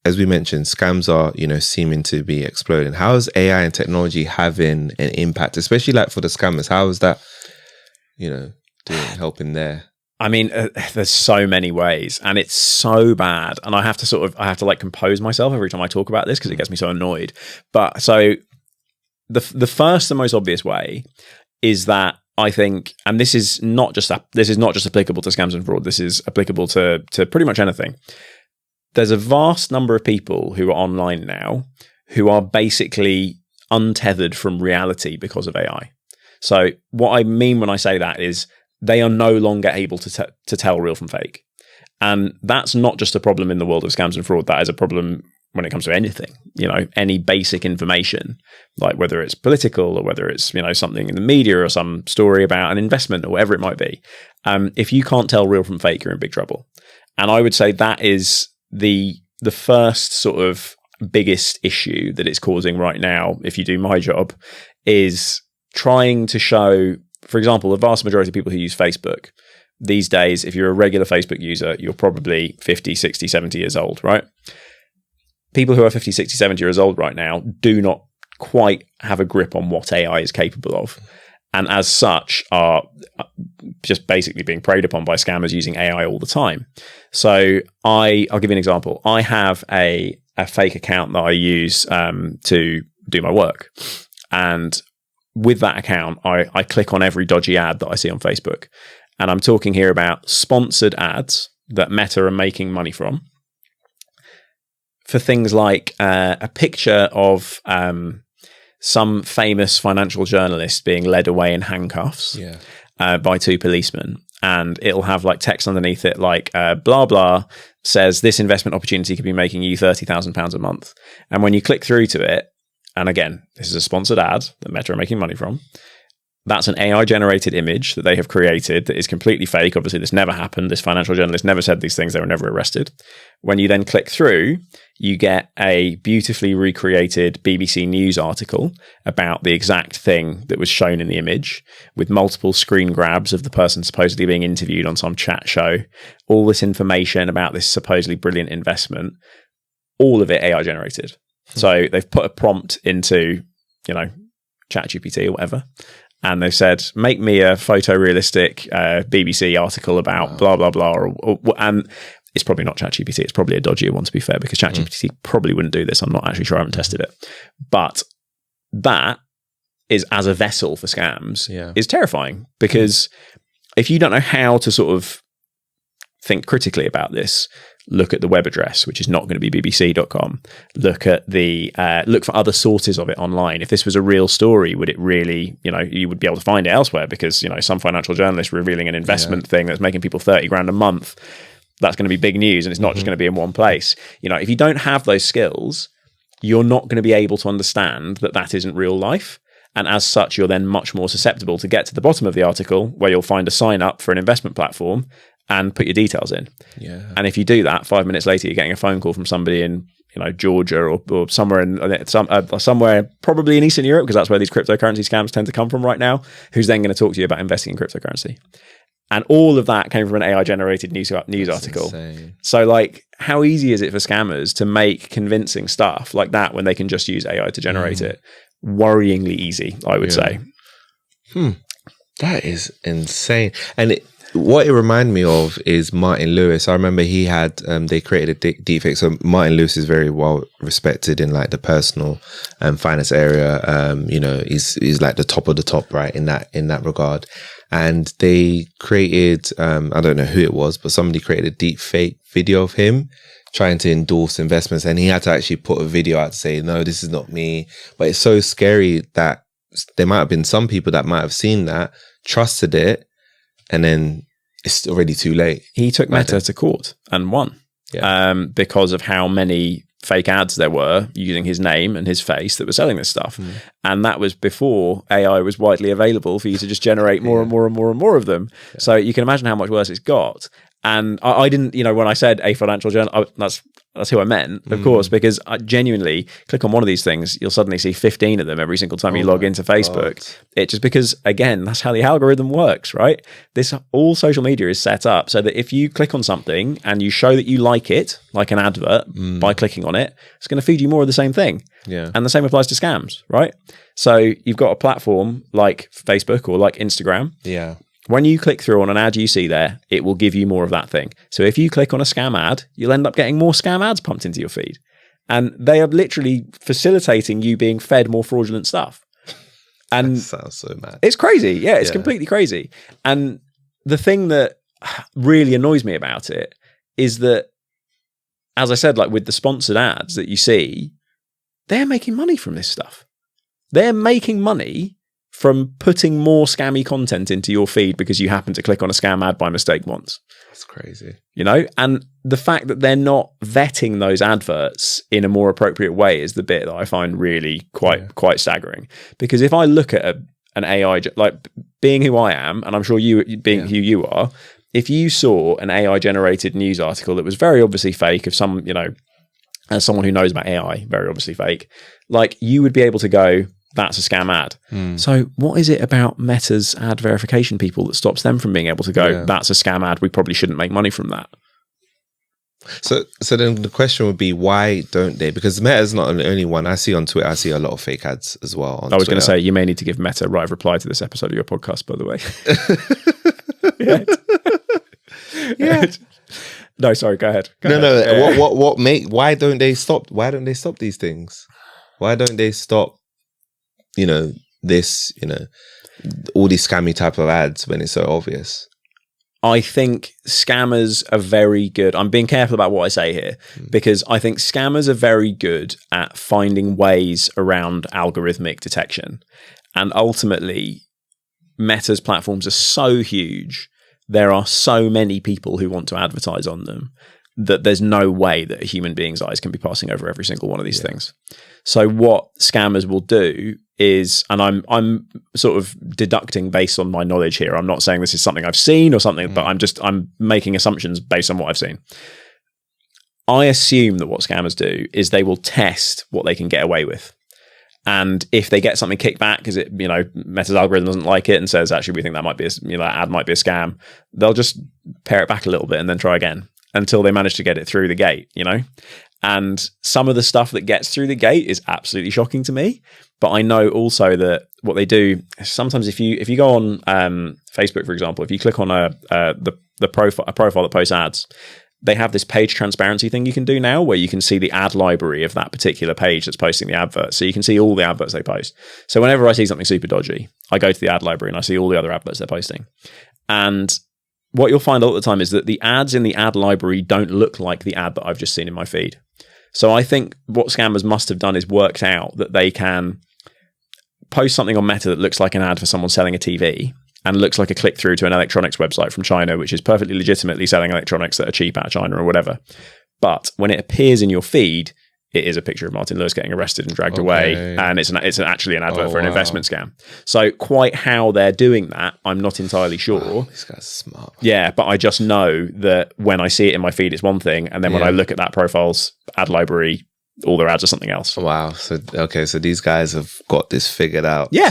as we mentioned, scams are, seeming to be exploding. How is AI and technology having an impact, especially like for the scammers? How is that, helping there? I mean, there's so many ways, and it's so bad. And I have to like compose myself every time I talk about this because it gets me so annoyed. But so the first and most obvious way is that I think, and this is not just applicable to scams and fraud. This is applicable to pretty much anything. There's a vast number of people who are online now who are basically untethered from reality because of AI. So what I mean when I say that is they are no longer able to tell real from fake. And that's not just a problem in the world of scams and fraud. That is a problem when it comes to anything, any basic information, like whether it's political or whether it's, something in the media or some story about an investment or whatever it might be. If you can't tell real from fake, you're in big trouble. And I would say that is the first sort of biggest issue that it's causing right now, if you do my job, is trying to show, for example, the vast majority of people who use Facebook these days, if you're a regular Facebook user, you're probably 50, 60, 70 years old, right? People who are 50, 60, 70 years old right now do not quite have a grip on what AI is capable of. And as such are just basically being preyed upon by scammers using AI all the time. So I'll give you an example. I have a fake account that I use to do my work. And with that account, I click on every dodgy ad that I see on Facebook. And I'm talking here about sponsored ads that Meta are making money from, for things like a picture of some famous financial journalist being led away in handcuffs by two policemen. And it'll have like text underneath it like blah, blah, says this investment opportunity could be making you £30,000 a month. And when you click through to it, and again, this is a sponsored ad that Meta are making money from, that's an AI-generated image that they have created that is completely fake. Obviously, this never happened. This financial journalist never said these things. They were never arrested. When you then click through, you get a beautifully recreated BBC News article about the exact thing that was shown in the image, with multiple screen grabs of the person supposedly being interviewed on some chat show. All this information about this supposedly brilliant investment, all of it AI-generated. So they've put a prompt into, ChatGPT or whatever, and they've said, make me a photorealistic BBC article about blah, blah, blah. And it's probably not ChatGPT. It's probably a dodgier one, to be fair, because ChatGPT probably wouldn't do this. I'm not actually sure. I haven't tested it. But that is, as a vessel for scams, is terrifying. Because if you don't know how to sort of think critically about this, look at the web address, which is not going to be bbc.com. Look at look for other sources of it online. If this was a real story, would it really, you would be able to find it elsewhere, because, some financial journalist revealing an investment thing that's making people 30 grand a month, that's going to be big news, and it's not just going to be in one place. If you don't have those skills, you're not going to be able to understand that that isn't real life. And as such, you're then much more susceptible to get to the bottom of the article where you'll find a sign up for an investment platform and put your details in. And if you do that, 5 minutes later, you're getting a phone call from somebody in, Georgia or somewhere somewhere probably in Eastern Europe, because that's where these cryptocurrency scams tend to come from right now, who's then going to talk to you about investing in cryptocurrency. And all of that came from an AI-generated news article. Insane. So, like, how easy is it for scammers to make convincing stuff like that when they can just use AI to generate it? Worryingly easy, I would say. That is insane. And what it reminded me of is Martin Lewis. I remember he had, they created a deepfake. So Martin Lewis is very well respected in like the personal finance area. He's like the top of the top, right, in that regard. And they created, I don't know who it was, but somebody created a deepfake video of him trying to endorse investments. And he had to actually put a video out to say, no, this is not me. But it's so scary that there might have been some people that might have seen that, trusted it, and then it's already too late. He took Meta to court and won because of how many fake ads there were using his name and his face that were selling this stuff. And that was before AI was widely available for you to just generate more and more and more and more of them. So you can imagine how much worse it's got. And I didn't, when I said a financial journal, that's who I meant, of course, because I genuinely click on one of these things, you'll suddenly see 15 of them every single time you log into Facebook. It just because, again, that's how the algorithm works, right? All social media is set up so that if you click on something and you show that you like it, like an advert, by clicking on it, it's going to feed you more of the same thing. Yeah. And the same applies to scams, right? So you've got a platform like Facebook or like Instagram. Yeah. When you click through on an ad you see there, it will give you more of that thing. So if you click on a scam ad, you'll end up getting more scam ads pumped into your feed. And they are literally facilitating you being fed more fraudulent stuff. And that sounds so mad. It's crazy. Yeah, it's completely crazy. And the thing that really annoys me about it is that, as I said, like with the sponsored ads that you see, they're making money from this stuff. They're making money from putting more scammy content into your feed because you happen to click on a scam ad by mistake once. That's crazy. And the fact that they're not vetting those adverts in a more appropriate way is the bit that I find really quite staggering. Because if I look at an AI, like being who I am, and I'm sure you being who you are, if you saw an AI generated news article that was very obviously fake of some, as someone who knows about AI, very obviously fake, like you would be able to go, that's a scam ad. So what is it about Meta's ad verification people that stops them from being able to go, that's a scam ad, we probably shouldn't make money from that? So then the question would be, why don't they? Because Meta is not the only one. I see on Twitter, I see a lot of fake ads as well. I was going to say, you may need to give Meta right of reply to this episode of your podcast, by the way. Yeah. No, sorry, go ahead. Go ahead. Why don't they stop? Why don't they stop these things? Why don't they stop, all these scammy type of ads when it's so obvious? I think scammers are very good. I'm being careful about what I say here because I think scammers are very good at finding ways around algorithmic detection. And ultimately, Meta's platforms are so huge. There are so many people who want to advertise on them that there's no way that a human being's eyes can be passing over every single one of these things. So what scammers will do is, and I'm sort of deducting based on my knowledge here. I'm not saying this is something I've seen or something, but I'm making assumptions based on what I've seen. I assume that what scammers do is they will test what they can get away with. And if they get something kicked back because Meta's algorithm doesn't like it and says, actually, we think that might be that ad might be a scam, they'll just pare it back a little bit and then try again until they manage to get it through the gate, And some of the stuff that gets through the gate is absolutely shocking to me. But I know also that what they do sometimes, if you go on Facebook, for example, if you click on a profile that posts ads, they have this page transparency thing you can do now where you can see the ad library of that particular page that's posting the advert. So you can see all the adverts they post. So whenever I see something super dodgy, I go to the ad library and I see all the other adverts they're posting. And what you'll find a lot of the time is that the ads in the ad library don't look like the ad that I've just seen in my feed. So I think what scammers must have done is worked out that they can post something on Meta that looks like an ad for someone selling a TV and looks like a click through to an electronics website from China, which is perfectly legitimately selling electronics that are cheap out of China or whatever. But when it appears in your feed, it is a picture of Martin Lewis getting arrested and dragged away, and it's actually an advert for an investment scam. So quite how they're doing that, I'm not entirely sure. Wow, this guy's smart. Yeah, but I just know that when I see it in my feed, it's one thing, and then when I look at that profile's ad library, all their ads are something else. Wow. So these guys have got this figured out. Yeah.